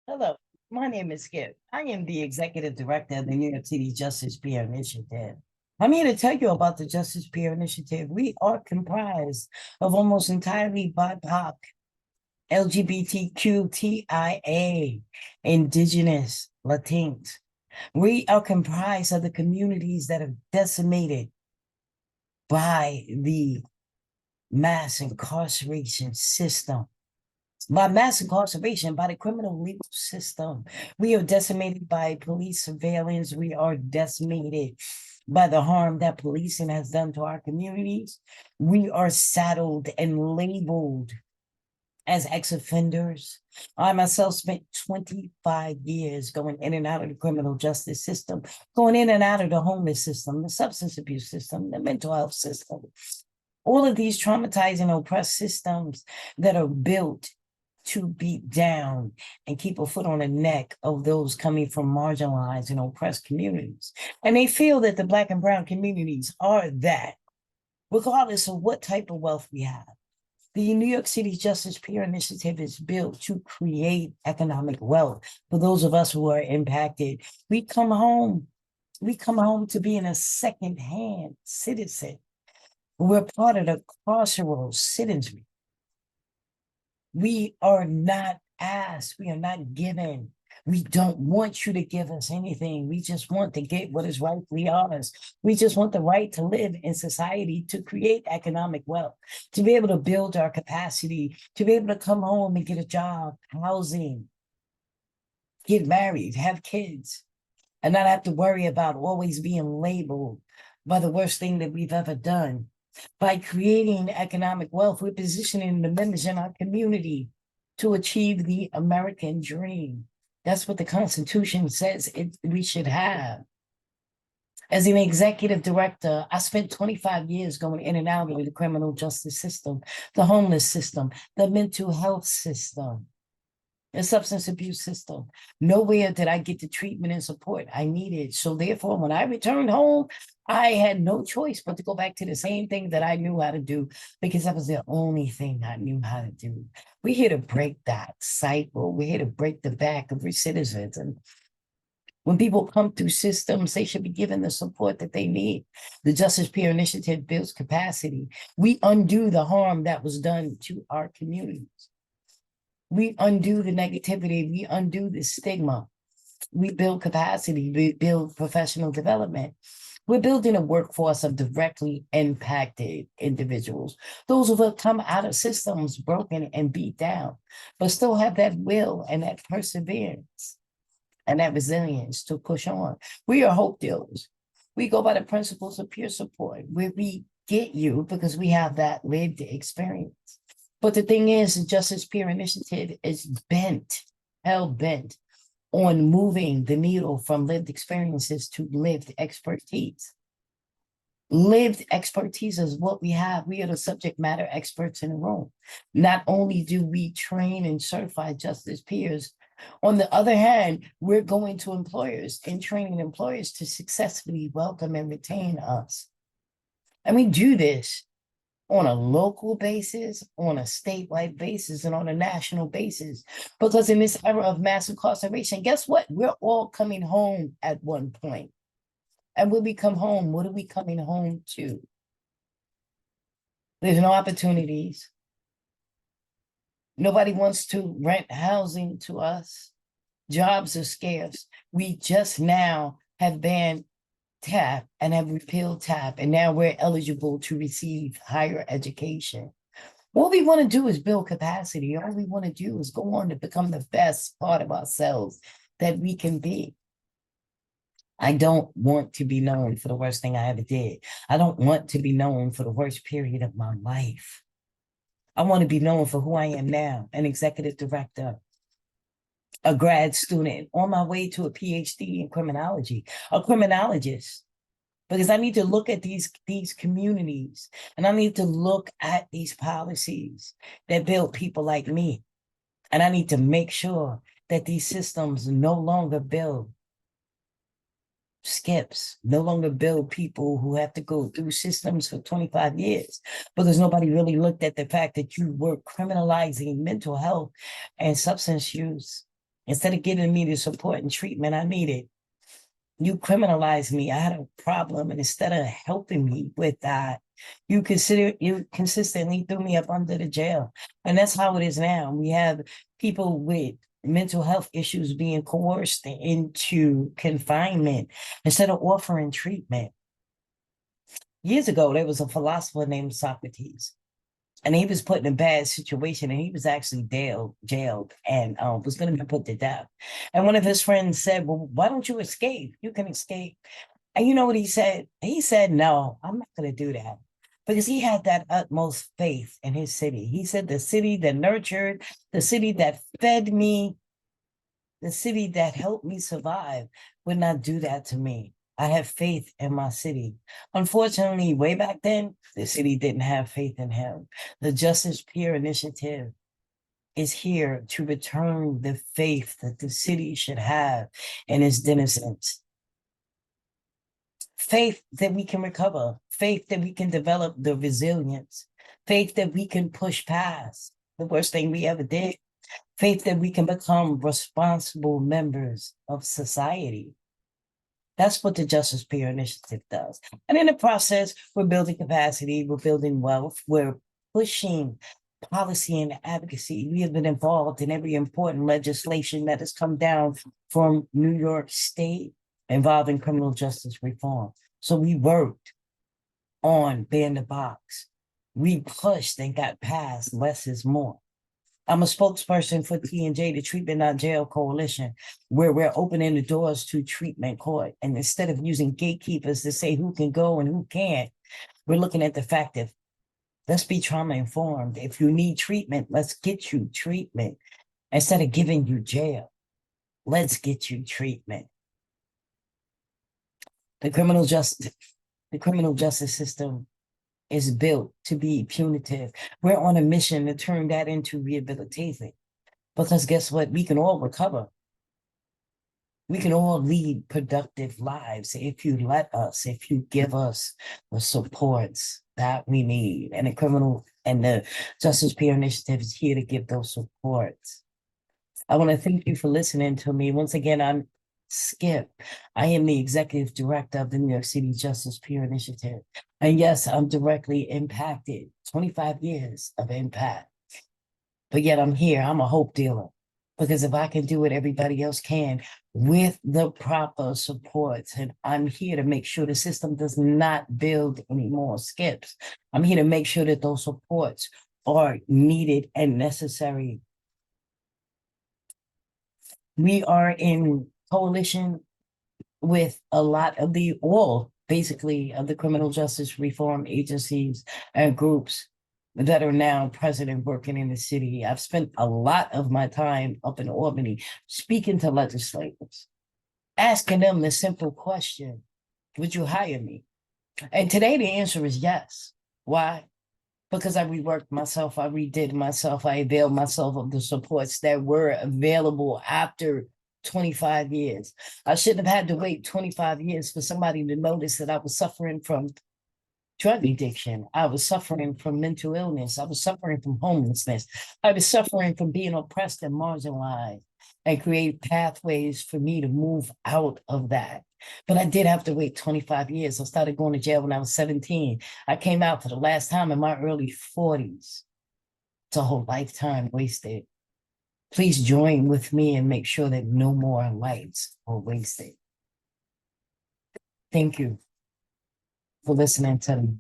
Hello, my name is Skip. I am the executive director of the New York City Justice Peer Initiative. I'm here to tell you about the Justice Peer Initiative. We are comprised of almost entirely BIPOC, LGBTQTIA, Indigenous, Latinos. We are comprised of the communities that are decimated by the mass incarceration system. By mass incarceration, by the criminal legal system. We are decimated by police surveillance. We are decimated by the harm that policing has done to our communities. We are saddled and labeled as ex-offenders. I myself spent 25 years going in and out of the criminal justice system, going in and out of the homeless system, the substance abuse system, the mental health system. All of these traumatizing, oppressed systems that are built to beat down and keep a foot on the neck of those coming from marginalized and oppressed communities. And they feel that the Black and Brown communities are that, regardless of what type of wealth we have. The New York City Justice Peer Initiative is built to create economic wealth for those of us who are impacted. We come home to being a second-hand citizen. We're part of the carceral citizenry. We are not asked, we are not given. We don't want you to give us anything. We just want to get what is rightfully ours. We just want the right to live in society, to create economic wealth, to be able to build our capacity, to be able to come home and get a job, housing, get married, have kids, and not have to worry about always being labeled by the worst thing that we've ever done. By creating economic wealth, we're positioning the members in our community to achieve the American dream. That's what the Constitution says we should have. As an executive director, I spent 25 years going in and out of the criminal justice system, the homeless system, the mental health system, the substance abuse system. Nowhere did I get the treatment and support I needed. So therefore, when I returned home, I had no choice but to go back to the same thing that I knew how to do, because that was the only thing I knew how to do. We're here to break that cycle. We're here to break the back of recidivism. When people come through systems, they should be given the support that they need. The Justice Peer Initiative builds capacity. We undo the harm that was done to our communities. We undo the negativity. We undo the stigma. We build capacity. We build professional development. We're building a workforce of directly impacted individuals. Those who have come out of systems broken and beat down, but still have that will and that perseverance and that resilience to push on. We are hope dealers. We go by the principles of peer support, where we get you because we have that lived experience. But the thing is, the Justice Peer Initiative is hell bent on moving the needle from lived experiences to lived expertise. Lived expertise is what we have. We are the subject matter experts in the room. Not only do we train and certify justice peers, on the other hand, we're going to employers and training employers to successfully welcome and retain us. And we do this on a local basis, on a statewide basis, and on a national basis. Because in this era of mass incarceration, guess what? We're all coming home at one point. And when we come home, what are we coming home to? There's no opportunities. Nobody wants to rent housing to us. Jobs are scarce. We just now have banned TAP and have repealed TAP, and now we're eligible to receive higher education. What we want to do is build capacity. All we want to do is go on to become the best part of ourselves that we can be. I don't want to be known for the worst thing I ever did. I don't want to be known for the worst period of my life. I want to be known for who I am now, an executive director, a grad student on my way to a PhD in criminology, a criminologist, because I need to look at these communities, and I need to look at these policies that build people like me. And I need to make sure that these systems no longer build skips, no longer build people who have to go through systems for 25 years, because nobody really looked at the fact that you were criminalizing mental health and substance use Instead of giving me the support and treatment I needed, you criminalized me. I had a problem, and instead of helping me with that, you consistently threw me up under the jail. And that's how it is now. We have people with mental health issues being coerced into confinement instead of offering treatment. Years ago, there was a philosopher named Socrates, and he was put in a bad situation, and he was actually jailed and was going to be put to death. And one of his friends said, well, why don't you escape? You can escape. And you know what he said? He said, no, I'm not going to do that. Because he had that utmost faith in his city. He said, the city that nurtured, the city that fed me, the city that helped me survive would not do that to me. I have faith in my city. Unfortunately, way back then, the city didn't have faith in him. The Justice Peer Initiative is here to return the faith that the city should have in its denizens. Faith that we can recover, faith that we can develop the resilience, faith that we can push past the worst thing we ever did, faith that we can become responsible members of society. That's what the Justice Peer Initiative does. And in the process, we're building capacity, we're building wealth, we're pushing policy and advocacy. We have been involved in every important legislation that has come down from New York State involving criminal justice reform. So we worked on Ban the Box. We pushed and got passed less is more. I'm a spokesperson for T&J, the Treatment Not Jail Coalition, where we're opening the doors to treatment court. And instead of using gatekeepers to say who can go and who can't, we're looking at the fact that let's be trauma informed. If you need treatment, let's get you treatment. Instead of giving you jail, let's get you treatment. The criminal justice system is built to be punitive. We're on a mission to turn that into rehabilitation. Because guess what? We can all recover. We can all lead productive lives if you let us, if you give us the supports that we need. And the Justice Peer Initiative is here to give those supports. I want to thank you for listening to me. Once again, I'm Skip. I am the executive director of the New York City Justice Peer Initiative. And yes, I'm directly impacted, 25 years of impact. But yet I'm here, I'm a hope dealer. Because if I can do it, everybody else can with the proper supports. And I'm here to make sure the system does not build any more skips. I'm here to make sure that those supports are needed and necessary. We are in coalition with a lot of basically of the criminal justice reform agencies and groups that are now present and working in the city. I've spent a lot of my time up in Albany speaking to legislators, asking them the simple question, would you hire me? And today the answer is yes. Why? Because I reworked myself, I redid myself, I availed myself of the supports that were available after 25 years. I shouldn't have had to wait 25 years for somebody to notice that I was suffering from drug addiction. I was suffering from mental illness. I was suffering from homelessness. I was suffering from being oppressed and marginalized, and create pathways for me to move out of that. But I did have to wait 25 years. I started going to jail when I was 17. I came out for the last time in my early 40s. It's a whole lifetime wasted. Please join with me and make sure that no more lives are wasted. Thank you for listening to me.